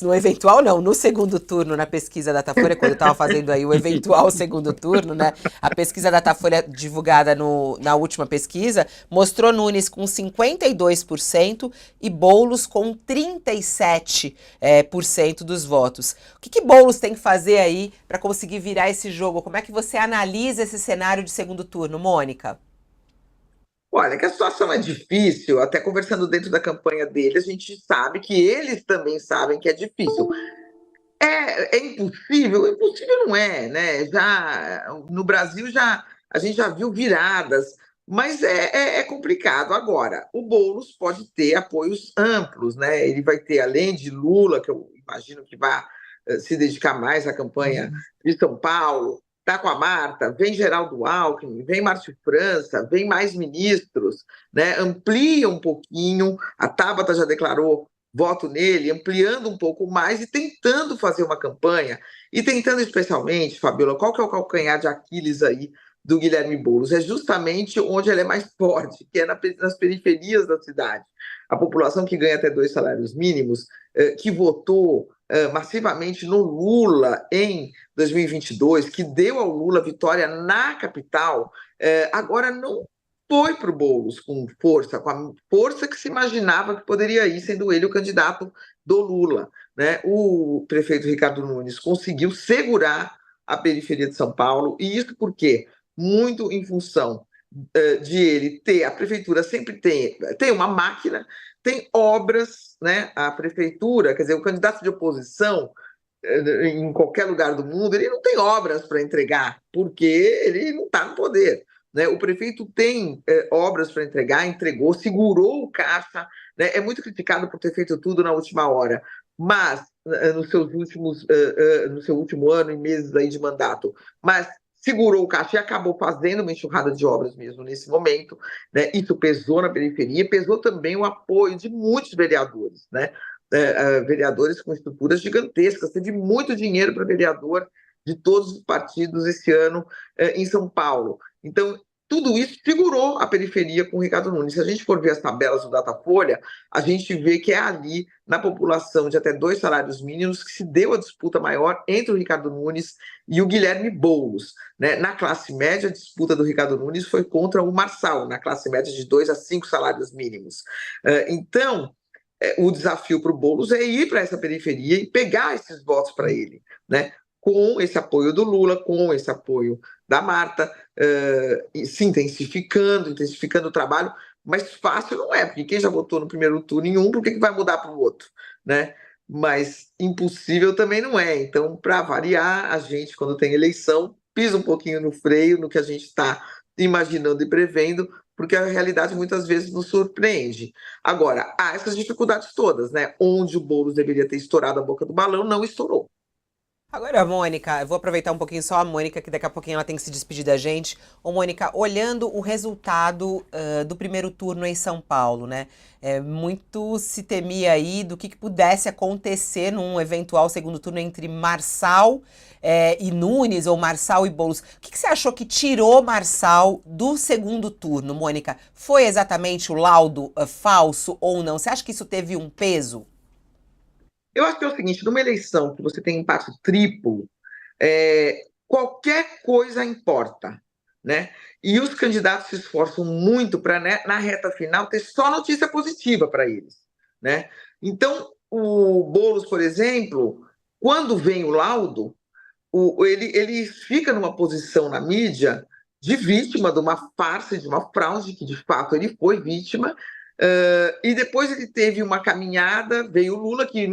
No eventual, não, no segundo turno, na pesquisa Datafolha, quando eu estava fazendo aí o eventual segundo turno, né? A pesquisa Datafolha divulgada na última pesquisa mostrou Nunes com 52% e Boulos com 37% dos votos. O que Boulos tem que fazer aí para conseguir virar esse jogo? Como é que você analisa esse cenário de segundo turno, Mônica? Olha, que a situação é difícil, até conversando dentro da campanha dele, a gente sabe que eles também sabem que é difícil. É impossível? Impossível não é, né? Já no Brasil já a gente já viu viradas, mas é complicado. Agora, o Boulos pode ter apoios amplos, né? Ele vai ter, além de Lula, que eu imagino que vai se dedicar mais à campanha de São Paulo, tá com a Marta, vem Geraldo Alckmin, vem Márcio França, vem mais ministros, né? Amplia um pouquinho. A Tabata já declarou voto nele, ampliando um pouco mais e tentando fazer uma campanha, e tentando especialmente, Fabiola, qual que é o calcanhar de Aquiles aí do Guilherme Boulos? É justamente onde ele é mais forte, que é nas periferias da cidade. A população que ganha até 2 salários mínimos, que votou massivamente no Lula em 2022, que deu ao Lula vitória na capital, agora não foi para o Boulos com a força que se imaginava que poderia ir, sendo ele o candidato do Lula. Né? O prefeito Ricardo Nunes conseguiu segurar a periferia de São Paulo, e isso por quê? Muito em função de ele ter, a prefeitura sempre tem uma máquina, tem obras, né? A prefeitura, quer dizer, o candidato de oposição em qualquer lugar do mundo, ele não tem obras para entregar, porque ele não está no poder. Né? O prefeito tem obras para entregar, entregou, segurou o caixa, né? É muito criticado por ter feito tudo na última hora, mas no seu último ano e meses aí de mandato, mas segurou o caixa e acabou fazendo uma enxurrada de obras mesmo nesse momento, né? Isso pesou na periferia, pesou também o apoio de muitos vereadores, né? Vereadores com estruturas gigantescas, teve muito dinheiro para vereador de todos os partidos esse ano em São Paulo. Então, tudo isso figurou a periferia com o Ricardo Nunes. Se a gente for ver as tabelas do Datafolha, a gente vê que é ali, na população de até 2 salários mínimos, que se deu a disputa maior entre o Ricardo Nunes e o Guilherme Boulos. Né? Na classe média, a disputa do Ricardo Nunes foi contra o Marçal, na classe média de 2 a 5 salários mínimos. Então, o desafio para o Boulos é ir para essa periferia e pegar esses votos para ele, né? Com esse apoio do Lula, com esse apoio da Marta, se intensificando o trabalho, mas fácil não é, porque quem já votou no primeiro turno em um, por que vai mudar para o outro, né? Mas impossível também não é. Então, para variar, a gente, quando tem eleição, pisa um pouquinho no freio, no que a gente está imaginando e prevendo, porque a realidade muitas vezes nos surpreende. Agora, há essas dificuldades todas, né? Onde o Boulos deveria ter estourado a boca do balão, não estourou. Agora, Mônica, eu vou aproveitar um pouquinho só a Mônica, que daqui a pouquinho ela tem que se despedir da gente. Ô, Mônica, olhando o resultado do primeiro turno em São Paulo, né? Muito se temia aí do que pudesse acontecer num eventual segundo turno entre Marçal e Nunes, ou Marçal e Boulos. O que você achou que tirou Marçal do segundo turno, Mônica? Foi exatamente o laudo falso ou não? Você acha que isso teve um peso? Eu acho que é o seguinte: numa eleição que você tem empate triplo, qualquer coisa importa, né? E os candidatos se esforçam muito para, né, na reta final, ter só notícia positiva para eles, né? Então, o Boulos, por exemplo, quando vem o laudo, ele fica numa posição na mídia de vítima de uma farsa, de uma fraude, que de fato ele foi vítima, e depois ele teve uma caminhada, veio o Lula, que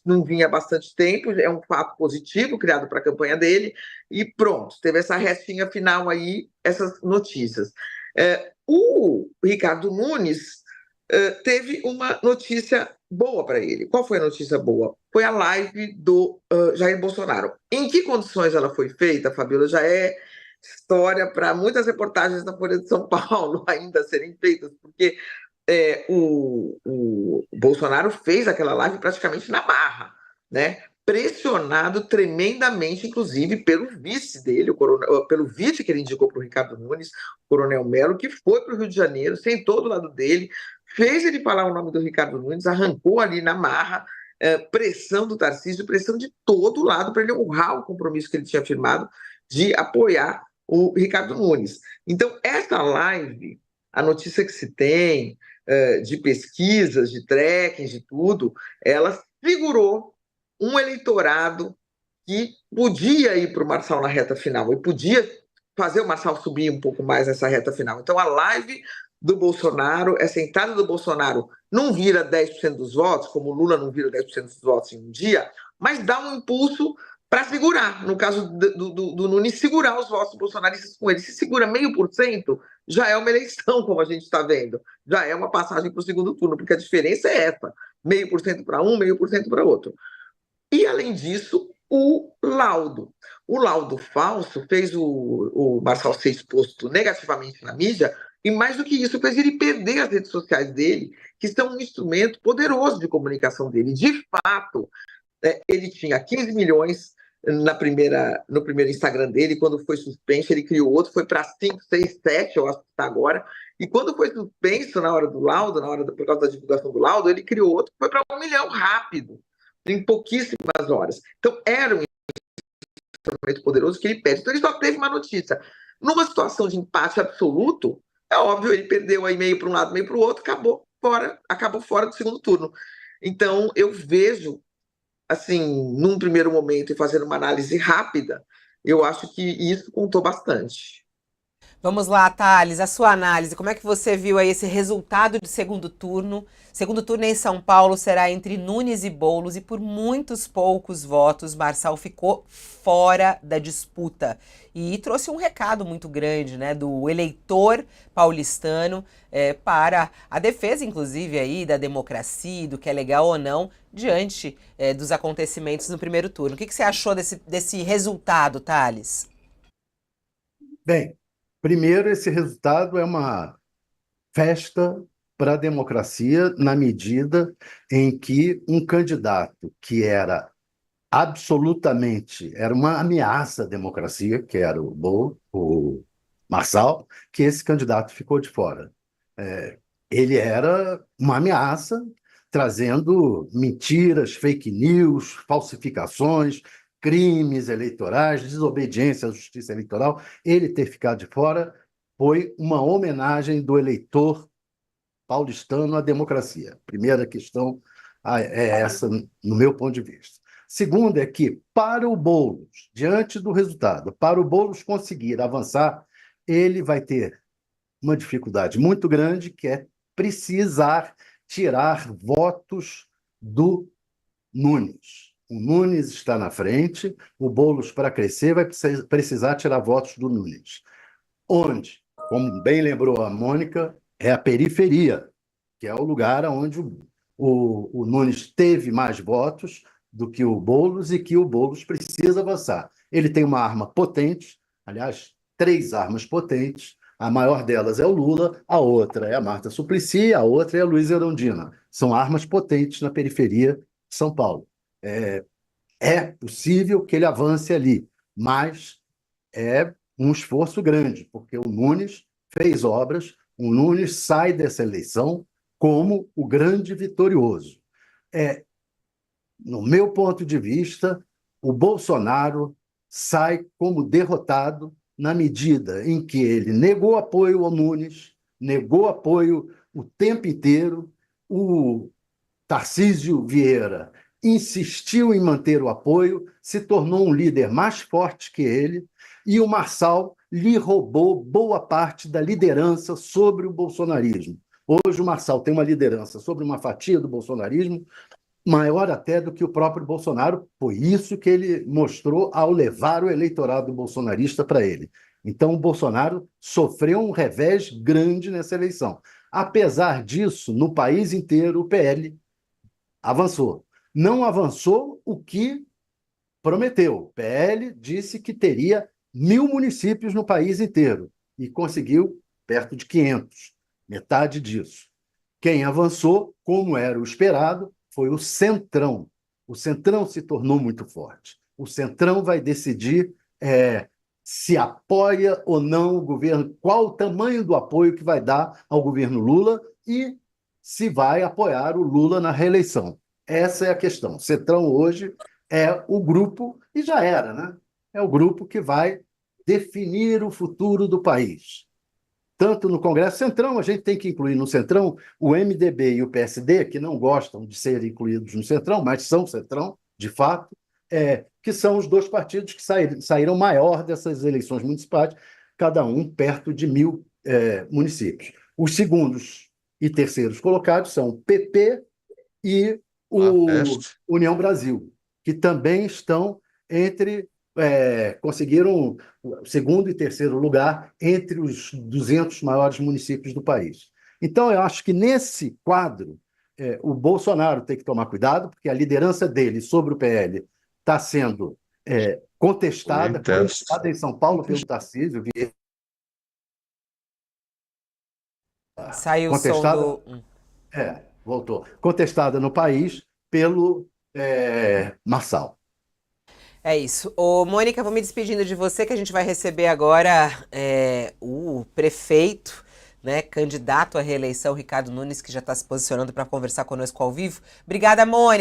não vinha há bastante tempo, é um fato positivo criado para a campanha dele, e pronto, teve essa restinha final aí, essas notícias. O Ricardo Nunes teve uma notícia boa para ele. Qual foi a notícia boa? Foi a live do Jair Bolsonaro. Em que condições ela foi feita, Fabiola, já é história para muitas reportagens da Folha de São Paulo ainda serem feitas, porque o Bolsonaro fez aquela live praticamente na marra, né? Pressionado tremendamente, inclusive, pelo vice dele, pelo vice que ele indicou para o Ricardo Nunes, o Coronel Melo, que foi para o Rio de Janeiro, sentou do lado dele, fez ele falar o nome do Ricardo Nunes, arrancou ali na marra, pressão do Tarcísio, pressão de todo lado para ele honrar o compromisso que ele tinha firmado de apoiar o Ricardo Nunes. Então, essa live, a notícia que se tem de pesquisas, de trackings, de tudo, ela segurou um eleitorado que podia ir para o Marçal na reta final e podia fazer o Marçal subir um pouco mais nessa reta final. Então, a live do Bolsonaro, essa entrada do Bolsonaro não vira 10% dos votos, como o Lula não vira 10% dos votos em um dia, mas dá um impulso para segurar. No caso do Nunes, segurar os votos bolsonaristas com ele. Se segura 0,5%, já é uma eleição, como a gente está vendo. Já é uma passagem para o segundo turno, porque a diferença é essa: 0,5% para um, 0,5% para outro. E, além disso, o laudo. O laudo falso fez o Marçal ser exposto negativamente na mídia, e mais do que isso, fez ele perder as redes sociais dele, que são um instrumento poderoso de comunicação dele. De fato, ele tinha 15 milhões no primeiro Instagram dele. Quando foi suspenso, ele criou outro, foi para 5, 6, 7, eu acho que está agora. E quando foi suspenso na hora do laudo, por causa da divulgação do laudo, ele criou outro que foi para 1 milhão rápido, em pouquíssimas horas. Então, era um instrumento poderoso que ele perde. Então, ele só teve uma notícia. Numa situação de empate absoluto, é óbvio, ele perdeu aí meio para um lado, meio para o outro, acabou fora do segundo turno. Então, eu vejo, assim, num primeiro momento e fazendo uma análise rápida, eu acho que isso contou bastante. Vamos lá, Thales, a sua análise. Como é que você viu aí esse resultado de segundo turno? Segundo turno em São Paulo será entre Nunes e Boulos e por muitos poucos votos Marçal ficou fora da disputa. E trouxe um recado muito grande, né, do eleitor paulistano para a defesa, inclusive, aí da democracia, do que é legal ou não, diante dos acontecimentos no primeiro turno. O que você achou desse resultado, Thales? Bem, primeiro, esse resultado é uma festa para a democracia, na medida em que um candidato que era uma ameaça à democracia, que era o Marçal, que esse candidato ficou de fora. Ele era uma ameaça, trazendo mentiras, fake news, falsificações, crimes eleitorais, desobediência à justiça eleitoral. Ele ter ficado de fora foi uma homenagem do eleitor paulistano à democracia. Primeira questão é essa, no meu ponto de vista. Segunda é que, para o Boulos, diante do resultado, para o Boulos conseguir avançar, ele vai ter uma dificuldade muito grande, que é precisar tirar votos do Nunes. O Nunes está na frente, o Boulos, para crescer, vai precisar tirar votos do Nunes. Onde, como bem lembrou a Mônica, é a periferia, que é o lugar onde o Nunes teve mais votos do que o Boulos e que o Boulos precisa avançar. Ele tem uma arma potente, aliás, 3 armas potentes. A maior delas é o Lula, a outra é a Marta Suplicy, a outra é a Luíza Erundina. São armas potentes na periferia de São Paulo. É possível que ele avance ali, mas é um esforço grande, porque o Nunes fez obras, o Nunes sai dessa eleição como o grande vitorioso. No meu ponto de vista, o Bolsonaro sai como derrotado na medida em que ele negou apoio ao Nunes, negou apoio o tempo inteiro. O Tarcísio Vieira insistiu em manter o apoio, se tornou um líder mais forte que ele, e o Marçal lhe roubou boa parte da liderança sobre o bolsonarismo. Hoje o Marçal tem uma liderança sobre uma fatia do bolsonarismo maior até do que o próprio Bolsonaro. Foi isso que ele mostrou ao levar o eleitorado bolsonarista para ele. Então, o Bolsonaro sofreu um revés grande nessa eleição. Apesar disso, no país inteiro, o PL avançou. Não avançou o que prometeu. O PL disse que teria 1.000 municípios no país inteiro e conseguiu perto de 500, metade disso. Quem avançou, como era o esperado, foi o Centrão. O Centrão se tornou muito forte. O Centrão vai decidir se apoia ou não o governo, qual o tamanho do apoio que vai dar ao governo Lula e se vai apoiar o Lula na reeleição. Essa é a questão. O Centrão hoje é o grupo, e já era, né? É o grupo que vai definir o futuro do país. Tanto no Congresso Centrão, a gente tem que incluir no Centrão o MDB e o PSD, que não gostam de serem incluídos no Centrão, mas são Centrão, de fato, que são os dois partidos que saíram maior dessas eleições municipais, cada um perto de 1.000 municípios. Os segundos e terceiros colocados são o PP e o Nordeste. União Brasil, que também estão conseguiram o segundo e terceiro lugar entre os 200 maiores municípios do país. Então, eu acho que nesse quadro, o Bolsonaro tem que tomar cuidado, porque a liderança dele sobre o PL está sendo contestada em São Paulo pelo Tarcísio, Saiu o som contestada, do. voltou, contestada no país pelo Marçal. É isso. Ô, Mônica, vou me despedindo de você, que a gente vai receber agora o prefeito, né, candidato à reeleição, Ricardo Nunes, que já está se posicionando para conversar conosco ao vivo. Obrigada, Mônica.